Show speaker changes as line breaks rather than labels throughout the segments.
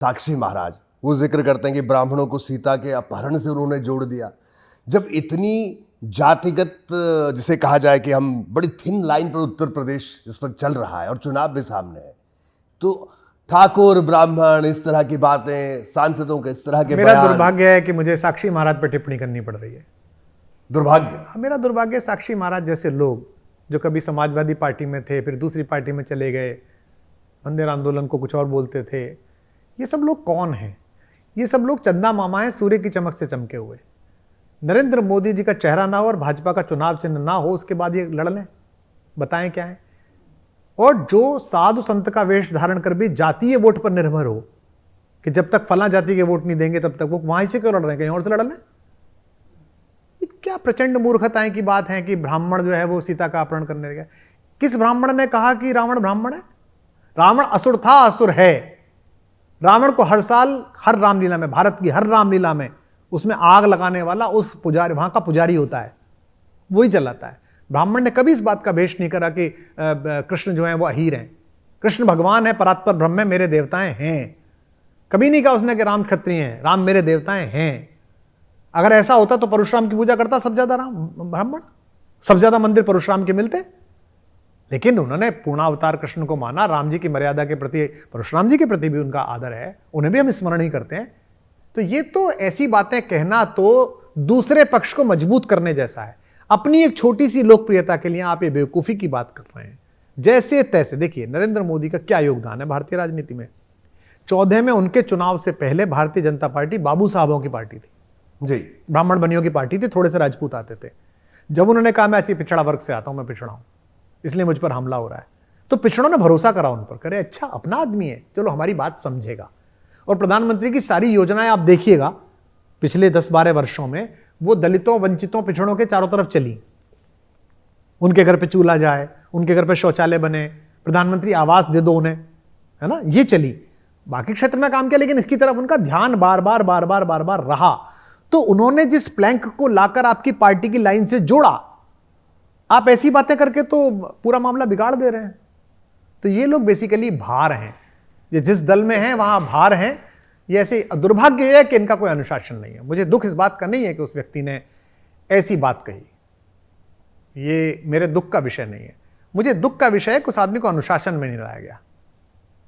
साक्षी महाराज वो जिक्र करते हैं कि ब्राह्मणों को सीता के अपहरण से उन्होंने जोड़ दिया। जब इतनी जातिगत जिसे कहा जाए कि हम बड़ी थिन लाइन पर उत्तर प्रदेश इस वक्त चल रहा है और चुनाव भी सामने है, तो ठाकुर ब्राह्मण इस तरह की बातें, सांसदों के इस तरह के
मेरा
बयान।
दुर्भाग्य है कि मुझे साक्षी महाराज पर टिप्पणी करनी पड़ रही है।
दुर्भाग्य?
मेरा दुर्भाग्य साक्षी महाराज जैसे लोग जो कभी समाजवादी पार्टी में थे, फिर दूसरी पार्टी में चले गए, मंदिर आंदोलन को कुछ और बोलते थे, ये सब लोग कौन हैं? ये सब लोग चंदा मामा हैं, सूर्य की चमक से चमके हुए। नरेंद्र मोदी जी का चेहरा ना हो और भाजपा का चुनाव चिन्ह ना हो, उसके बाद ये लड़ लें, बताएं क्या है? और जो साधु संत का वेश धारण कर भी जातीय वोट पर निर्भर हो कि जब तक फला जाति के वोट नहीं देंगे तब तक वो वहां से क्यों लड़ रहे हैं, कहीं और से लड़ लें? क्या प्रचंड मूर्खताएं की बात है कि ब्राह्मण जो है वो सीता का अपहरण करने लगे। किस ब्राह्मण ने कहा कि रावण ब्राह्मण है? रावण असुर था, असुर है। रावण को हर साल हर रामलीला में, भारत की हर रामलीला में उसमें आग लगाने वाला उस पुजारी, वहां का पुजारी होता है, वही चलाता है। ब्राह्मण ने कभी इस बात का भेष नहीं करा कि कृष्ण जो है वो अहीर हैं। कृष्ण भगवान है, परात्पर ब्रह्म है, मेरे देवताएं हैं। कभी नहीं कहा उसने कि राम क्षत्रिय हैं, राम मेरे देवताएं हैं। अगर ऐसा होता तो परशुराम की पूजा करता सब ज्यादा राम ब्राह्मण, सब ज्यादा मंदिर परशुराम के मिलते। लेकिन उन्होंने पूर्णावतार कृष्ण को माना, राम जी की मर्यादा के प्रति, परशुराम जी के प्रति भी उनका आदर है, उन्हें भी हम स्मरण ही करते हैं। तो ये तो ऐसी बातें कहना तो दूसरे पक्ष को मजबूत करने जैसा है। अपनी एक छोटी सी लोकप्रियता के लिए आप ये बेवकूफी की बात कर रहे हैं। जैसे तैसे देखिए नरेंद्र मोदी का क्या योगदान है भारतीय राजनीति में। 14 में उनके चुनाव से पहले भारतीय जनता पार्टी बाबू साहबों की पार्टी थी
जी,
ब्राह्मण बनियों की पार्टी थी, थोड़े से राजपूत आते थे। जब उन्होंने कहा मैं अच्छी पिछड़ा वर्ग से आता हूं, मैं पिछड़ा हूं, इसलिए मुझ पर हमला हो रहा है, तो पिछड़ों ने भरोसा करा उन पर, करे अच्छा अपना आदमी है, चलो हमारी बात समझेगा। और प्रधानमंत्री की सारी योजनाएं आप देखिएगा पिछले 10-12 वर्षों में, वो दलितों, वंचितों, पिछड़ों के चारों तरफ चली। उनके घर पे चूल्हा जाए, उनके घर पे शौचालय बने, प्रधानमंत्री आवास दे दो उन्हें, है ना, ये चली। बाकी क्षेत्र में काम किया, लेकिन इसकी तरफ उनका ध्यान बार बार रहा। तो उन्होंने जिस प्लैंक को लाकर आपकी पार्टी की लाइन से जोड़ा, आप ऐसी बातें करके तो पूरा मामला बिगाड़ दे रहे हैं। तो ये लोग बेसिकली भार हैं, ये जिस दल में हैं वहां भार हैं। ये ऐसे दुर्भाग्य है कि इनका कोई अनुशासन नहीं है। मुझे दुख इस बात का नहीं है कि उस व्यक्ति ने ऐसी बात कही, ये मेरे दुख का विषय नहीं है। मुझे दुख का विषय है कि उस आदमी को अनुशासन में नहीं लाया गया,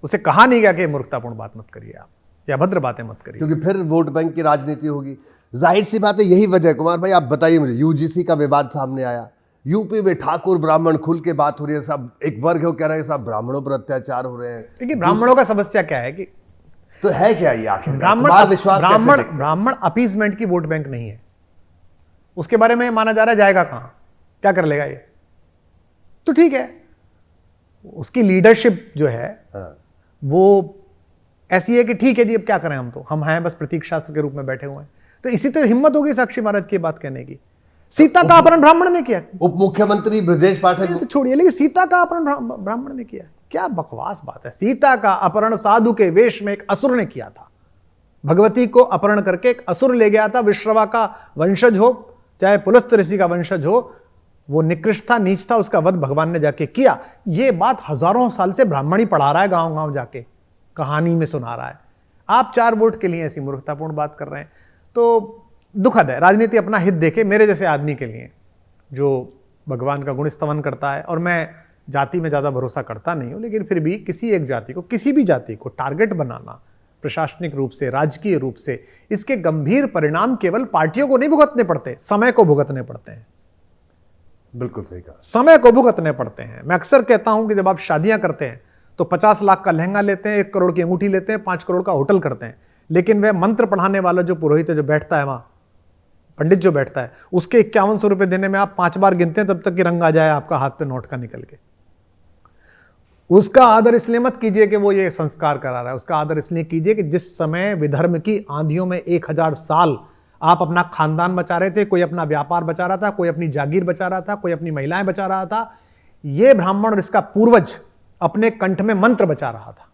उसे कहा नहीं गया कि मूर्खतापूर्ण बात मत करिए आप, या भद्र बातें मत करिए,
क्योंकि फिर वोट बैंक की राजनीति होगी। जाहिर सी बात है, यही वजह है। कुमार भाई आप बताइए मुझे, यूजीसी का विवाद सामने आया, यूपी में ठाकुर ब्राह्मण खुल के बात हो रही है, सब एक वर्ग है वो कह रहे हैं सब ब्राह्मणों पर अत्याचार हो रहे हैं।
देखिए ब्राह्मणों का समस्या क्या है कि
तो है क्या ये आखिर
ब्राह्मण अपीजमेंट की वोट बैंक नहीं है। उसके बारे में माना जा रहा है जाएगा कहां, क्या कर लेगा ये, तो ठीक है। उसकी लीडरशिप जो है वो ऐसी है कि ठीक है जी, अब क्या करें, हम हैं बस प्रतीक शास्त्र के रूप में बैठे हुए हैं। तो इसी तो हिम्मत होगी साक्षी महाराज की बात कहने की। सीता का अपहरण ब्राह्मण ने किया,
उप मुख्यमंत्री ब्रजेश पाठक
तो छोड़िए, लेकिन सीता का अपहरण ब्राह्मण ने किया, क्या बकवास बात है। सीता का अपहरण साधु के वेश में एक असुर ने किया था। भगवती को अपहरण करके एक असुर ले गया था। विश्रवा का वंशज हो चाहे पुलस्त्य ऋषि का वंशज हो, वो निकृष्ट था, नीच था, उसका वध भगवान ने जाके किया। ये बात हजारों साल से ब्राह्मण ही पढ़ा रहा है, गांव गांव जाके कहानी में सुना रहा है। आप 4 वोट के लिए ऐसी मूर्खतापूर्ण बात कर रहे हैं, तो दुखद है। राजनीति अपना हित देखे, मेरे जैसे आदमी के लिए जो भगवान का गुण स्तवन करता है, और मैं जाति में ज्यादा भरोसा करता नहीं हूं, लेकिन फिर भी किसी एक जाति को, किसी भी जाति को टारगेट बनाना प्रशासनिक रूप से, राजकीय रूप से, इसके गंभीर परिणाम केवल पार्टियों को नहीं भुगतने पड़ते, समय को भुगतने पड़ते हैं।
बिल्कुल सही कहा,
समय को भुगतने पड़ते हैं। मैं अक्सर कहता हूं कि जब आप शादियां करते हैं तो 50 लाख का लहंगा लेते हैं, 1 करोड़ की अंगूठी लेते हैं, 5 करोड़ का होटल करते हैं, लेकिन वह मंत्र पढ़ाने वाला जो पुरोहित है, जो बैठता है वहां, पंडित जो बैठता है, उसके 5100 रुपए देने में आप 5 बार गिनते हैं तब तक कि रंग आ जाए आपका हाथ पे नोट का निकल के। उसका आदर इसलिए मत कीजिए कि वो ये संस्कार करा रहा है, उसका आदर इसलिए कीजिए कि जिस समय विधर्म की आंधियों में 1000 साल आप अपना खानदान बचा रहे थे, कोई अपना व्यापार बचा रहा था, कोई अपनी जागीर बचा रहा था, कोई अपनी महिलाएं बचा रहा था, ये ब्राह्मण और इसका पूर्वज अपने कंठ में मंत्र बचा रहा था।